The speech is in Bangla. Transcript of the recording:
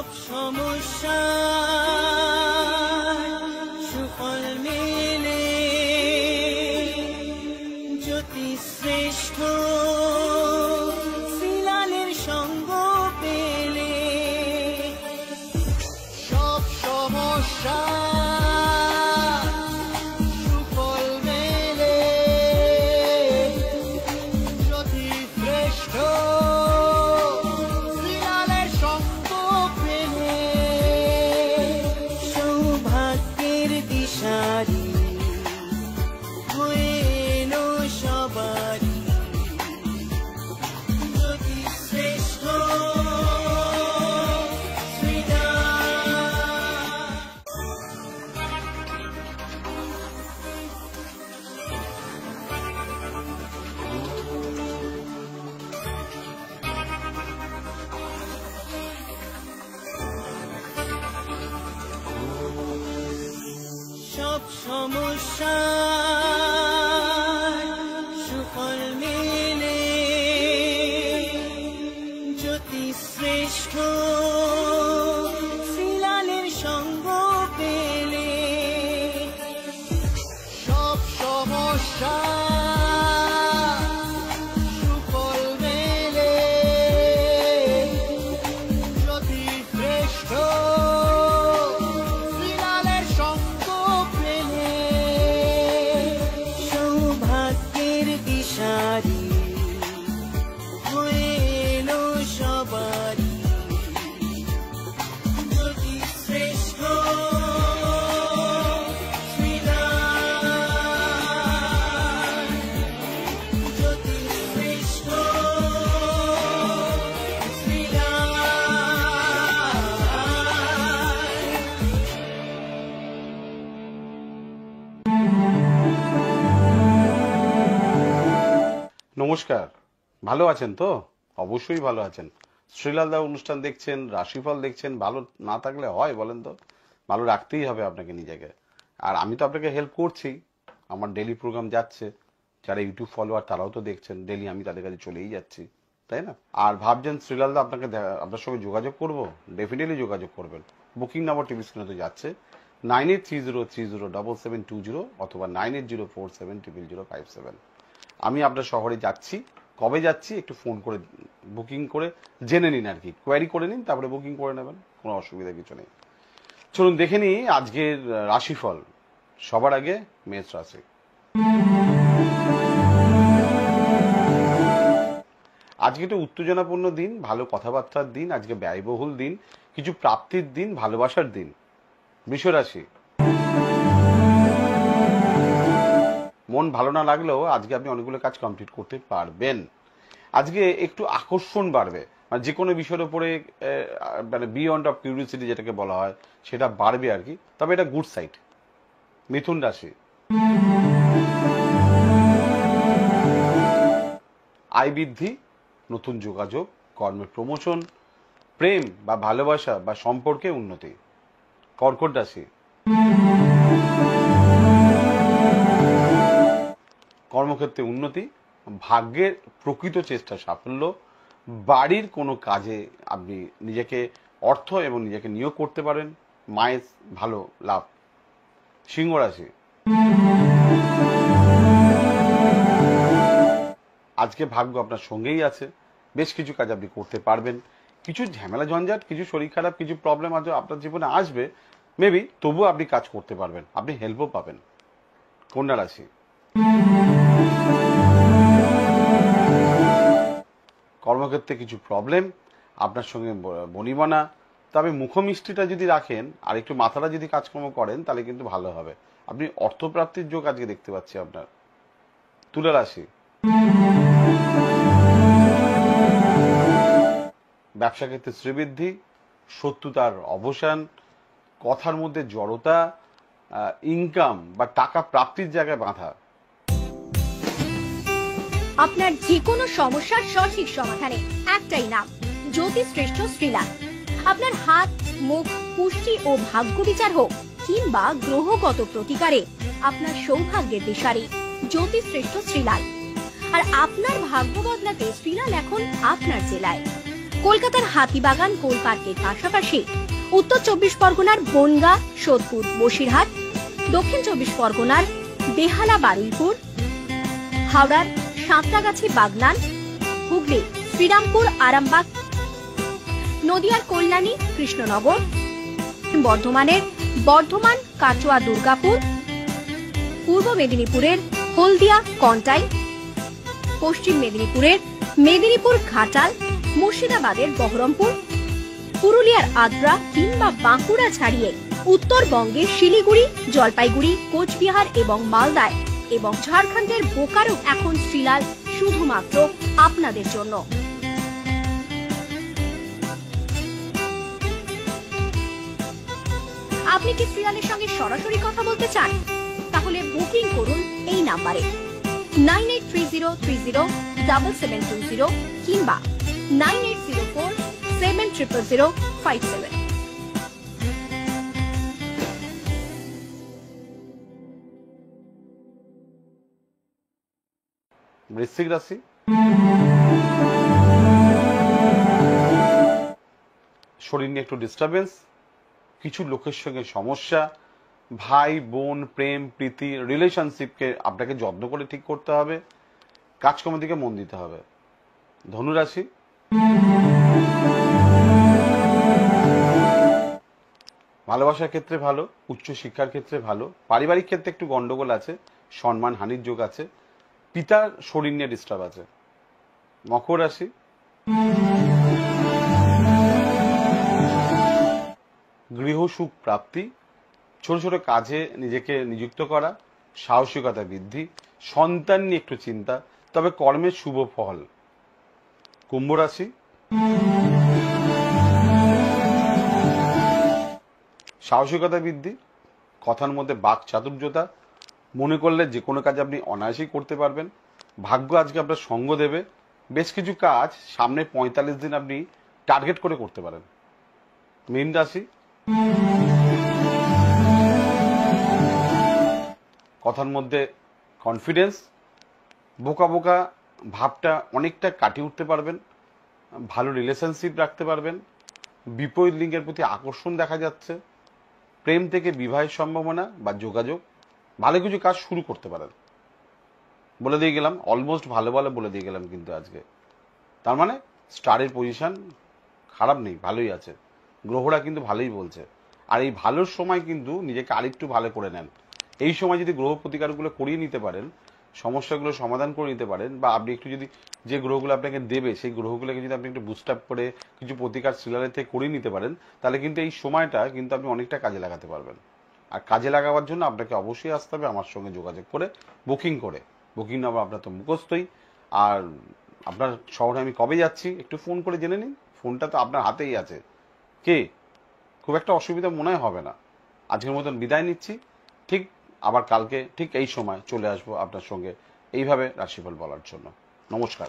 সব সমস্যা সুফল মেলে জ্যোতি শ্রেষ্ঠ শ্রীলালের সঙ্গ পেলে সব সমস্যা সুফল মেলে জ্যোতি শ্রেষ্ঠ শ্রীলালের সঙ্গ পেলে সৌভাগ্যের দিশারি হয়ে এলো সবারই জ্যোতি শ্রেষ্ঠ সব সমস্যা সুফল মেলে জ্যোতি শ্রেষ্ঠ শ্রীলালের সঙ্গ পেলে সব সমস্যা সুফল মেলে জ্যোতি শ্রেষ্ঠ শ্রীলালের সঙ্গ পেলে সৌভাগ্যের দিশারি হয়ে এলো সবারই জ্যোতি শ্রেষ্ঠ শ্রীলাল জ্যোতি শ্রেষ্ঠ শ্রীলাল। নমস্কার, ভালো আছেন তো? অবশ্যই ভালো আছেন। শ্রীলাল দা অনুষ্ঠান দেখছেন, রাশিফল দেখছেন, ভালো না থাকলে হয় বলেন তো? ভালো রাখতেই হবে আপনাকে নিজেকে। আর আমি তো আপনাকে হেল্প করছি, আমার ডেলি প্রোগ্রাম যাচ্ছে, যারা ইউটিউব ফলোয়ার তারাও তো দেখছেন, ডেলি আমি তাদের কাছে চলেই যাচ্ছি, তাই না? আর ভাবছেন শ্রীলাল দা আপনার সঙ্গে যোগাযোগ করব, ডেফিনেটলি যোগাযোগ করবেন। বুকিং নাম্বার টিভি স্ক্রিনে তো যাচ্ছে 9830307720 অথবা 9804700057। আমি আপনার শহরে যাচ্ছি, কবে যাচ্ছি একটু ফোন করে বুকিং করে জেনে নিন, আর কি কোয়ারি করে নিন, তারপরে বুকিং করে নেবেন, কোনো অসুবিধা কিছু নেই। চলুন দেখে নিই আজকের রাশিফল। সবার আগে মেষ রাশি। আজকে একটু উত্তেজনাপূর্ণ দিন, ভালো কথাবার্তার দিন, আজকে ব্যয়বহুল দিন, কিছু প্রাপ্তির দিন, ভালোবাসার দিন। বৃষ রাশি। মন ভালো না লাগলেও আজকে আপনি অনেকগুলো কাজ কমপ্লিট করতে পারবেন। আজকে একটু আকর্ষণ বাড়বে, মানে যে কোনো বিষয়ের উপরে মানে বিয়ন্ড অফ কিউরিওসিটি যেটাকে বলা হয় সেটা বাড়বে আর কি, তবে এটা গুড সাইড। মিথুন রাশি। আয় বৃদ্ধি, নতুন যোগাযোগ, কর্মের প্রমোশন, প্রেম বা ভালোবাসা বা সম্পর্কে উন্নতি। কর্কট রাশি। কর্মক্ষেত্রে উন্নতি, ভাগ্যের প্রকৃত চেষ্টা সাফল্য, বাড়ির কোনো কাজে আপনি নিজেকে অর্থ এবং নিজেকে নিয়োগ করতে পারেন, মায়ের ভালো লাভ। সিংহ রাশি। আজকে ভাগ্য আপনার সঙ্গেই আছে, বেশ কিছু কাজ আপনি করতে পারবেন। কিছু ঝামেলা ঝঞ্ঝাট, কিছু শরীর খারাপ, কিছু প্রবলেম আজ আপনার জীবনে আসবে মেবি, তবুও আপনি কাজ করতে পারবেন, আপনি হেল্পও পাবেন। কন্যা রাশি। কর্মক্ষেত্রে কিছু প্রবলেম, আপনার সঙ্গে বনিবনা, তবে মুখমিষ্টিটা যদি রাখেন আর একটু মাথাটা যদি কাজকর্ম করেন তাহলে কিন্তু ভালো হবে। আপনি অর্থপ্রাপ্তির যোগ আজকে দেখতে পাচ্ছি আপনার। তুলা রাশি। ব্যবসা ক্ষেত্রে শ্রীবৃদ্ধি, শত্রুতার অবসান, কথার মধ্যে জড়তা, ইনকাম বা টাকা প্রাপ্তির জায়গায় বাধা। আপনার যে কোনো সমস্যার সঠিক সমাধানে একটাই নাম, জ্যোতিশ্রেষ্ঠ শ্রীলাল। আপনার হাত, মুখ, পুষ্টি ও ভাগ্য বিচার হোক কিংবা গ্রহগত প্রতিকারে আপনার সৌভাগ্যের দিশারি জ্যোতিশ্রেষ্ঠ শ্রীলাল। আর আপনার ভাগ্য বদলাতে শ্রীলাল এখন আপনার জেলায়। কলকাতার হাতিবাগান গোল পার্কের পাশাপাশি উত্তর 24 পরগনার বনগাঁ, সোদপুর, বসিরহাট, দক্ষিণ 24 পরগনার বেহালা, বারুইপুর, হাওড়ার সাঁতরাগাছি, বাগনান, হুগলি শ্রীরামপুর, আরামবাগ, নদিয়ার কল্যাণী, কৃষ্ণনগর, বর্ধমানের বর্ধমান, কাটোয়া, দুর্গাপুর, পূর্ব মেদিনীপুরের হলদিয়া, কন্টাই, পশ্চিম মেদিনীপুরের মেদিনীপুর, ঘাটাল, মুর্শিদাবাদের বহরমপুর, পুরুলিয়ার আদ্রা কিংবা বাঁকুড়া ছাড়িয়ে উত্তরবঙ্গের শিলিগুড়ি, জলপাইগুড়ি, কোচবিহার এবং মালদায় এবং ঝাড়খণ্ডের বোকারো এখন শ্রীলাল শুধুমাত্র আপনাদের জন্য। আপনি কি শ্রীলালের সঙ্গে সরাসরি কথা বলতে চান? তাহলে বুকিং করুন এই নাম্বারে 9830307720 কিংবা 9804700057। বৃশ্চিক রাশি, শরীর নিয়ে একটু ডিস্টারবেন্স, কিছু লোকের সঙ্গে সমস্যা, ভাই বোন, প্রেম প্রীতি, রিলেশনশিপকে আপনাকে যত্ন করে ঠিক করতে হবে, কাজকর্মের দিকে মন দিতে হবে। ধনুরাশি, ভালোবাসার ক্ষেত্রে ভালো, উচ্চ শিক্ষার ক্ষেত্রে ভালো, পারিবারিক ক্ষেত্রে একটু গন্ডগোল আছে, সম্মান হানির যোগ আছে, পিতার শরীর নিয়ে ডিস্টার্ব আছে। মকর রাশি, গৃহ সুখ প্রাপ্তি, ছোট ছোট কাজে নিজেকে নিযুক্ত করা, সাহসিকতা বৃদ্ধি, সন্তান নিয়ে একটু চিন্তা, তবে কর্মের শুভ ফল। কুম্ভ রাশি, সাহসিকতা বৃদ্ধি, কথার মধ্যে বাক চাতুর্যতা, মনে করলে যে কোনো কাজ আপনি অনায়াসেই করতে পারবেন। ভাগ্য আজকে আপনার সঙ্গ দেবে, বেশ কিছু কাজ সামনে 45 দিন আপনি টার্গেট করে করতে পারেন। মীন রাশি, কথার মধ্যে কনফিডেন্স, বোকা বোকা ভাবটা অনেকটা কাটিয়ে উঠতে পারবেন, ভালো রিলেশনশিপ রাখতে পারবেন, বিপরীত লিঙ্গের প্রতি আকর্ষণ দেখা যাচ্ছে, প্রেম থেকে বিবাহের সম্ভাবনা বা যোগাযোগ, ভালো কিছু কাজ শুরু করতে পারেন। বলে দিয়ে গেলাম, অলমোস্ট ভালো ভালো বলে দিয়ে গেলাম কিন্তু আজকে। তার মানে স্টারের পজিশন খারাপ নেই, ভালোই আছে, গ্রহরা কিন্তু ভালোই বলছে। আর এই ভালোর সময় কিন্তু নিজেকে আরেকটু ভালো করে নেন। এই সময় যদি গ্রহ প্রতিকারগুলো করিয়ে নিতে পারেন, সমস্যাগুলো সমাধান করে নিতে পারেন, বা আপনি একটু যদি যে গ্রহগুলো আপনাকে দেবে সেই গ্রহগুলোকে যদি আপনি একটু বুস্ট আপ করে কিছু প্রতিকার শ্রীলালের থেকে করিয়ে নিতে পারেন, তাহলে কিন্তু এই সময়টা কিন্তু আপনি অনেকটা কাজে লাগাতে পারবেন। আর কাজে লাগাবার জন্য আপনাকে অবশ্যই আসতে হবে আমার সঙ্গে যোগাযোগ করে, বুকিং করে। বুকিং নাম্বার আপনার তো মুখস্থই। আর আপনার শহরে আমি কবে যাচ্ছি একটু ফোন করে জেনে নিন, ফোনটা তো আপনার হাতেই আছে। কে, খুব একটা অসুবিধা মনে হবে না। আজকের মতন বিদায় নিচ্ছি, ঠিক আবার কালকে ঠিক এই সময় চলে আসবো আপনার সঙ্গে এইভাবে রাশিফল বলার জন্য। নমস্কার।